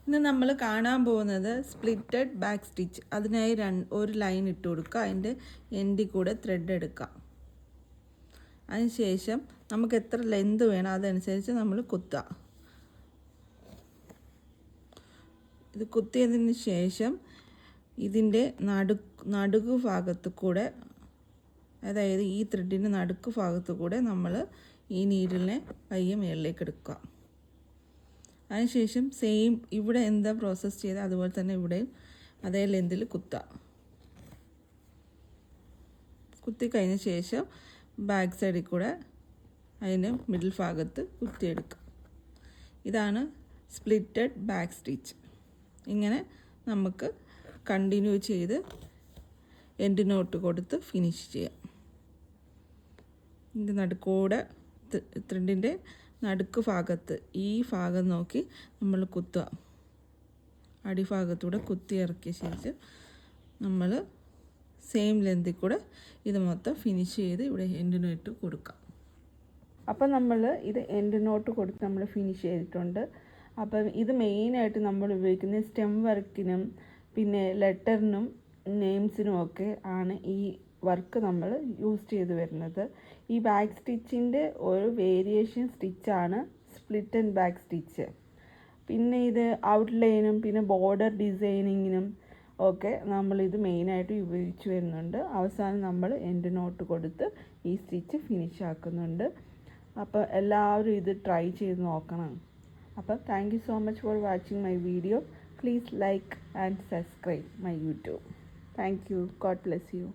ഇന്ന് നമ്മൾ കാണാൻ പോകുന്നത് സ്പ്ലിറ്റഡ് ബാക്ക് സ്റ്റിച്ച്. അതിനായി ഒരു ലൈൻ ഇട്ട് കൊടുക്കുക, അതിൻ്റെ എൻഡിൽ കൂടെ ത്രെഡ് എടുക്കാം. അതിനുശേഷം നമുക്ക് എത്ര ലെന്ത് വേണം അതനുസരിച്ച് നമ്മൾ കുത്തുക. ഇത് കുത്തിയതിന് ശേഷം ഇതിൻ്റെ നടുക്ക് ഭാഗത്ത് കൂടെ, അതായത് ഈ ത്രെഡിൻ്റെ നടുക്ക് ഭാഗത്ത് കൂടെ നമ്മൾ ഈ നീഡിലിനെ പയ്യെ മുകളിലേക്ക് എടുക്കുക. അതിനുശേഷം സെയിം ഇവിടെ എന്താ പ്രോസസ്സ് ചെയ്ത് അതുപോലെ തന്നെ ഇവിടെയും അതേ ലെന്തിൽ കുത്തി കഴിഞ്ഞ ശേഷം ബാക്ക് സൈഡിൽ കൂടെ അതിൻ്റെ മിഡിൽ ഭാഗത്ത് കുത്തിയെടുക്കുക. ഇതാണ് സ്പ്ലിറ്റഡ് ബാക്ക് സ്റ്റിച്ച്. ഇങ്ങനെ നമുക്ക് കണ്ടിന്യൂ ചെയ്ത് എൻഡ് നോട്ട് കൊടുത്ത് ഫിനിഷ് ചെയ്യാം. ഇതിൻ്റെ നടുക്കൂടെ ത്രെഡിൻ്റെ നടുക്ക് ഭാഗത്ത് ഈ ഭാഗം നോക്കി നമ്മൾ കുത്തുക. അടിഭാഗത്തൂടെ കുത്തി ഇറക്കിയ ശേഷം നമ്മൾ സെയിം ലെന്തിൽ കൂടെ ഇത് മൊത്തം ഫിനിഷ് ചെയ്ത് ഇവിടെ എൻഡ് നോട്ട് കൊടുക്കാം. അപ്പം നമ്മൾ ഇത് എൻഡ് നോട്ട് കൊടുത്ത് നമ്മൾ ഫിനിഷ് ചെയ്തിട്ടുണ്ട്. അപ്പം ഇത് മെയിനായിട്ട് നമ്മൾ ഉപയോഗിക്കുന്നത് സ്റ്റെം വർക്കിനും പിന്നെ ലെറ്ററിനും നെയിംസിനും ഒക്കെ ആണ് ഈ വർക്ക് നമ്മൾ യൂസ് ചെയ്ത് വരുന്നത്. ഈ ബാക്ക് സ്റ്റിച്ചിൻ്റെ ഒരു വേരിയേഷൻ സ്റ്റിച്ചാണ് സ്പ്ലിറ്റ് ആൻഡ് ബാക്ക് സ്റ്റിച്ച്. പിന്നെ ഇത് ഔട്ട്ലൈനും പിന്നെ ബോർഡർ ഡിസൈനിങ്ങിനും ഒക്കെ നമ്മളിത് മെയിനായിട്ട് ഉപയോഗിച്ച് വരുന്നുണ്ട്. അവസാനം നമ്മൾ എൻഡ് നോട്ട് കൊടുത്ത് ഈ സ്റ്റിച്ച് ഫിനിഷ് ആക്കുന്നുണ്ട്. അപ്പോൾ എല്ലാവരും ഇത് ട്രൈ ചെയ്ത് നോക്കണം. അപ്പോൾ thank you so much for watching my video. Please like and subscribe my YouTube. Thank you. God bless you.